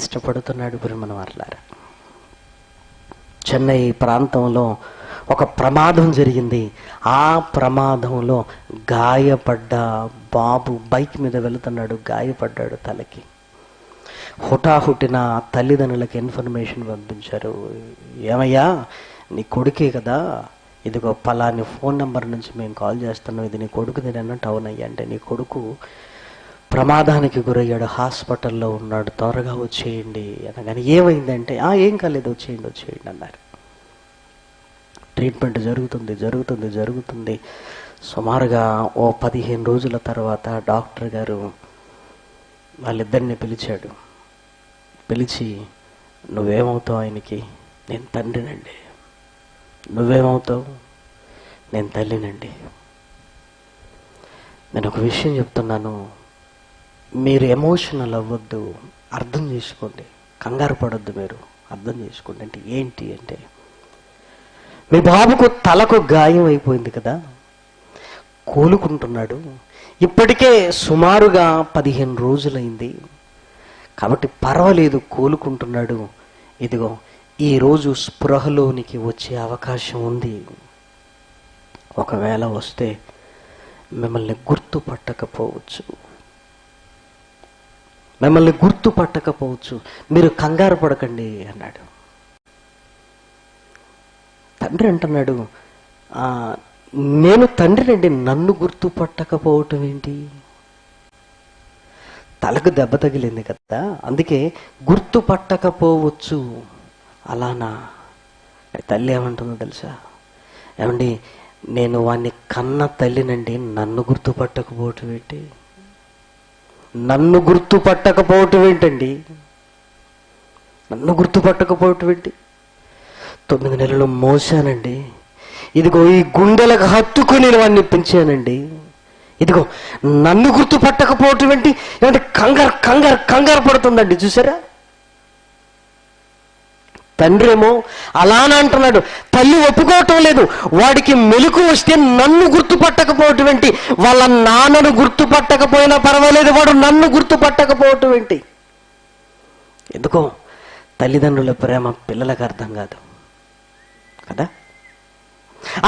ఇష్టపడుతున్నాడు ప్రియమైన వారలారా. చెన్నై ప్రాంతంలో ఒక ప్రమాదం జరిగింది. ఆ ప్రమాదంలో గాయపడ్డ బాబు బైక్ మీద వెళుతున్నాడు, గాయపడ్డాడు తలకి. హుటాహుటిన తల్లిదండ్రులకు ఇన్ఫర్మేషన్ పంపించారు. ఏమయ్యా, నీ కొడుకే కదా, ఇదిగో పలాని ఫోన్ నెంబర్ నుంచి మేము కాల్ చేస్తున్నాం, ఇది నీ కొడుకుది అన్నట్టు. అవునయ్యా అంటే, నీ కొడుకు ప్రమాదానికి గురయ్యాడు, హాస్పిటల్లో ఉన్నాడు, త్వరగా వచ్చేయండి అనగానే ఏమైందంటే, ఏం కాలేదు, వచ్చేయండి అన్నారు. ట్రీట్మెంట్ జరుగుతుంది. సుమారుగా ఓ 15 రోజుల తర్వాత డాక్టర్ గారు వాళ్ళిద్దరిని పిలిచాడు. పిలిచి, నువ్వేమవుతావు ఆయనకి? నేను తండ్రినండి. నువ్వేమవుతావు? నేను తల్లినండి. నేను ఒక విషయం చెప్తున్నాను, మీరు ఎమోషనల్ అవ్వద్దు, అర్థం చేసుకోండి, కంగారు పడొద్దు, మీరు అర్థం చేసుకోండి. అంటే ఏంటి అంటే, మీ బాబుకు తలకు గాయం అయిపోయింది కదా, కోలుకుంటున్నాడు, ఇప్పటికే సుమారుగా 15 రోజులైంది కాబట్టి పర్వాలేదు, కోలుకుంటున్నాడు. ఇదిగో ఈరోజు స్పృహలోనికి వచ్చే అవకాశం ఉంది. ఒకవేళ వస్తే మిమ్మల్ని గుర్తుపట్టకపోవచ్చు, మీరు కంగారు పడకండి అన్నాడు. తండ్రి అంటున్నాడు, నేను తండ్రినండి, నన్ను గుర్తుపట్టకపోవటం ఏంటి? తలకు దెబ్బ తగిలింది కదా, అందుకే గుర్తుపట్టకపోవచ్చు. అలానా? తల్లి ఏమంటుందో తెలుసా? ఏమండి, నేను వాణ్ణి కన్న తల్లినండి, నన్ను గుర్తుపట్టకపోవటం ఏంటి? నన్ను గుర్తుపట్టకపోవటం ఏంటండి? 9 నెలలు మోసానండి, ఇదిగో ఈ గుండెలకు హత్తుకుని వాడిని పెంచానండి, ఇదిగో నన్ను గుర్తుపట్టకపోవటం ఏంటి? ఏమంటే కంగారు పడుతుందండి. చూసారా? తండ్రి ఏమో అలానే అంటున్నాడు, తల్లి ఒప్పుకోవటం లేదు. వాడికి మెలకు వస్తే నన్ను గుర్తుపట్టకపోవటం ఏంటి? వాళ్ళ నాన్నను గుర్తుపట్టకపోయినా పర్వాలేదు, వాడు నన్ను గుర్తుపట్టకపోవటం ఏంటి? ఎందుకో తల్లిదండ్రుల ప్రేమ పిల్లలకు అర్థం కాదు కదా.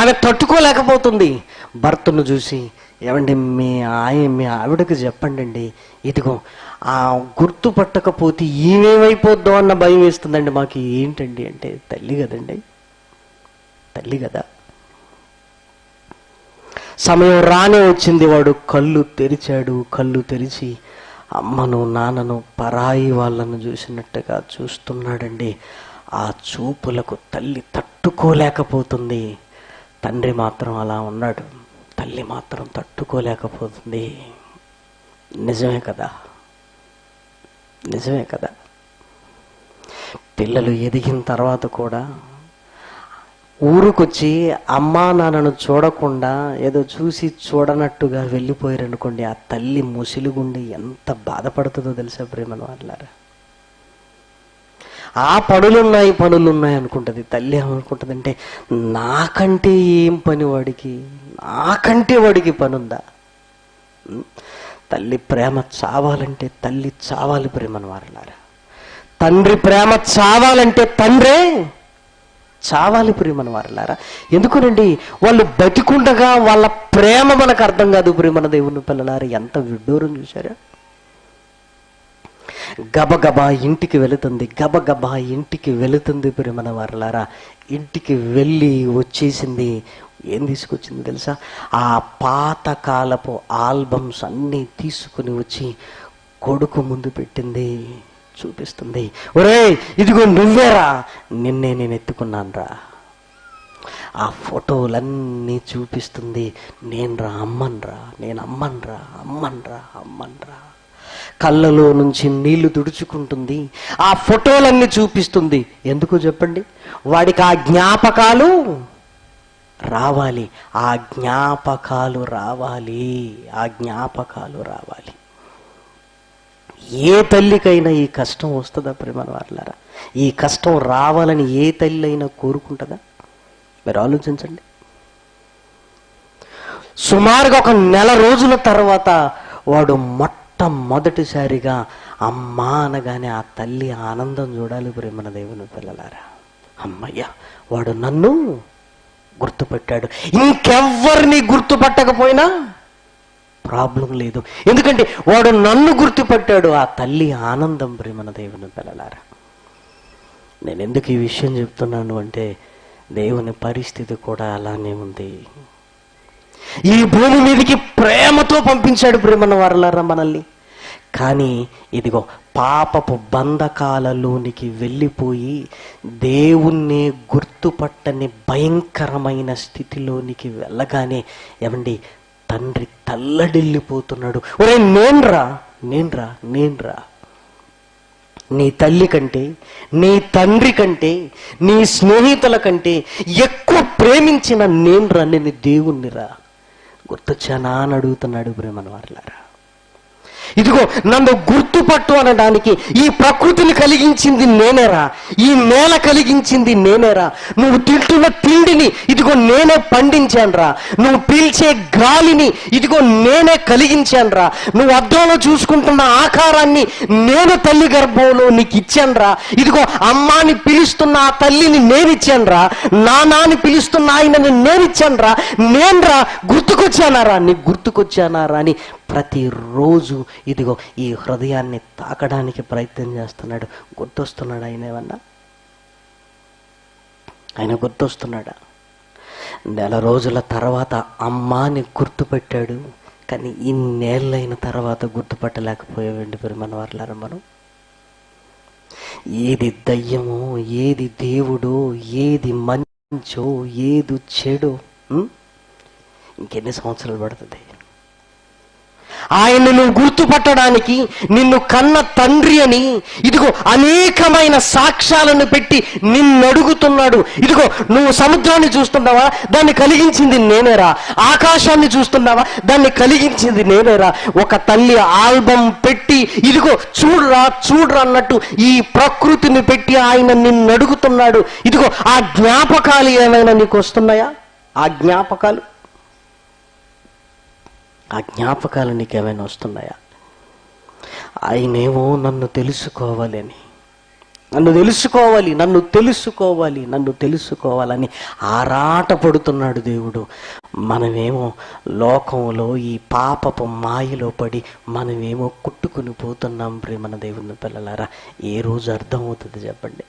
ఆమె తట్టుకోలేకపోతుంది. భర్తను చూసి, ఏమండి మీ ఆవిడకి చెప్పండి, ఇదిగో గుర్తుపట్టకపోతే ఈమెమైపోద్దో అన్న భయం వేస్తుందండి మాకు. ఏంటండి అంటే, తల్లి కదండి, తల్లి కదా. సమయం రానే వచ్చింది. వాడు కళ్ళు తెరిచి అమ్మను నాన్నను పరాయి వాళ్ళను చూసినట్టుగా చూస్తున్నాడండి. ఆ చూపులకు తల్లి తట్టుకోలేకపోతుంది. తండ్రి మాత్రం అలా ఉన్నాడు, తల్లి మాత్రం తట్టుకోలేకపోతుంది. నిజమే కదా. పిల్లలు ఎదిగిన తర్వాత కూడా ఊరుకొచ్చి అమ్మా నాన్నను చూడకుండా ఏదో చూసి చూడనట్టుగా వెళ్ళిపోయారనుకోండి, ఆ తల్లి ముసిలిగుండి ఎంత బాధపడుతుందో తెలుసా ప్రేమను వాళ్ళారా. ఆ పనులున్నాయి అనుకుంటుంది. తల్లి ఏమనుకుంటుంది అంటే, నాకంటే ఏం పని వాడికి, నాకంటే వాడికి పనుందా? తల్లి ప్రేమ చావాలంటే తల్లి చావాలి ప్రేమను వారలారా. తండ్రి ప్రేమ చావాలంటే తండ్రే చావాలి ప్రేమను వారలారా. ఎందుకునండి, వాళ్ళు బతికుండగా వాళ్ళ ప్రేమ మనకు అర్థం కాదు ప్రేమన దేవుని పిల్లలారా. ఎంత విడ్డూరం చూశారా? గబగబా ఇంటికి వెళుతుంది ప్రేమన వారలారా. ఇంటికి వెళ్ళి వచ్చేసింది. ఏం తీసుకొచ్చింది తెలుసా? ఆ పాతకాలపు ఆల్బమ్స్ అన్నీ తీసుకుని వచ్చి కొడుకు ముందు పెట్టింది, చూపిస్తుంది. ఒరేయ్, ఇదిగో నువ్వేరా, నిన్నే నేను ఎత్తుకున్నాను. ఆ ఫోటోలన్నీ చూపిస్తుంది. నేను అమ్మన్రా. కళ్ళలో నుంచి నీళ్లు తుడుచుకుంటుంది. ఆ ఫోటోలన్నీ చూపిస్తుంది. ఎందుకు చెప్పండి? వాడికి ఆ జ్ఞాపకాలు రావాలి. ఏ తల్లికైనా ఈ కష్టం వస్తుందా ప్రేమన వారలారా? ఈ కష్టం రావాలని ఏ తల్లి అయినా కోరుకుంటుందా? మీరు ఆలోచించండి. సుమారుగా ఒక 1 నెల రోజుల తర్వాత వాడు మొట్టమొదటిసారిగా అమ్మా అనగానే ఆ తల్లి ఆనందం చూడాలి ప్రేమన దేవుని పిల్లలారా. అమ్మయ్య, వాడు నన్ను గుర్తుపెట్టాడు. ఇంకెవ్వరిని గుర్తుపట్టకపోయినా ప్రాబ్లం లేదు, ఎందుకంటే వాడు నన్ను గుర్తుపెట్టాడు. ఆ తల్లి ఆనందం ప్రేమన దేవుని పిల్లలారా. నేను ఎందుకు ఈ విషయం చెప్తున్నాను అంటే, దేవుని పరిస్థితి కూడా అలానే ఉంది. ఈ భూమి మీదకి ప్రేమతో పంపించాడు ప్రేమన్న వారలారా మనల్ని. కానీ ఇదిగో పాపపు బంధకాలలోనికి వెళ్ళిపోయి దేవుణ్ణి గుర్తుపట్టని భయంకరమైన స్థితిలోనికి వెళ్ళగానే ఏమండి, తండ్రి తల్లడిల్లిపోతున్నాడు. ఒరే నేన్రా నేన్రా నేన్రా, నీ తల్లి కంటే, నీ తండ్రి కంటే, నీ స్నేహితుల కంటే ఎక్కువ ప్రేమించిన నేన్రా, నేను దేవుణ్ణిరా, గుర్తొచ్చానా అని అడుగుతున్నాడు ప్రేమన వారలారా. ఇదిగో నన్ను గుర్తుపట్టు అనడానికి ఈ ప్రకృతిని కలిగించింది నేనేరా, ఈ నేల కలిగించింది నేనేరా, నువ్వు తింటున్న తిండిని ఇదిగో నేనే పండించానురా, నువ్వు పీల్చే గాలిని ఇదిగో నేనే కలిగించానురా, నువ్వు అద్దంలో చూసుకుంటున్న ఆకారాన్ని నేను తల్లి గర్భంలో నీకు ఇచ్చానురా, ఇదిగో అమ్మాని పిలుస్తున్న ఆ తల్లిని నేనిచ్చానురా, నాన్నని పిలుస్తున్న ఆయనని నేనిచ్చానురా, నేనురా, గుర్తుకొచ్చానారా, నీకు గుర్తుకొచ్చానారా అని ప్రతిరోజు ఇదిగో ఈ హృదయాన్ని తాకడానికి ప్రయత్నం చేస్తున్నాడు. గుర్తొస్తున్నాడు ఆయన? ఏమన్నా ఆయన గుర్తొస్తున్నాడా? నెల రోజుల తర్వాత అమ్మాని గుర్తుపెట్టాడు, కానీ ఇన్నేళ్ళైన తర్వాత గుర్తుపట్టలేకపోయావండి ప్రేమన్న వారలారా మనం. ఏది దయ్యమో, ఏది దేవుడో, ఏది మంచో, ఏది చెడో ఇంకెన్ని సంవత్సరాలు పడుతుంది? ఆయన్ని నువ్వు గుర్తుపట్టడానికి నిన్ను కన్న తండ్రి అని ఇదిగో అనేకమైన సాక్ష్యాలను పెట్టి నిన్ను అడుగుతున్నాడు. ఇదిగో నువ్వు సముద్రాన్ని చూస్తున్నావా, దాన్ని కలిగించింది నేనేరా, ఆకాశాన్ని చూస్తున్నావా, దాన్ని కలిగించింది నేనేరా. ఒక తల్లి ఆల్బం పెట్టి ఇదిగో చూడరా చూడరా అన్నట్టు ఈ ప్రకృతిని పెట్టి ఆయన నిన్ను అడుగుతున్నాడు. ఇదిగో ఆ జ్ఞాపకాలు ఏమైనా నీకు వస్తున్నాయా? ఆ జ్ఞాపకాలు నీకేమైనా వస్తున్నాయా? ఆయనేమో నన్ను తెలుసుకోవాలని, నన్ను తెలుసుకోవాలని ఆరాటపడుతున్నాడు దేవుడు. మనమేమో లోకంలో ఈ పాపపు మాయలో పడి మనమేమో కుట్టుకుని పోతున్నాం ప్రేమన దేవుని పిల్లలారా. ఏ రోజు అర్థమవుతుంది చెప్పండి?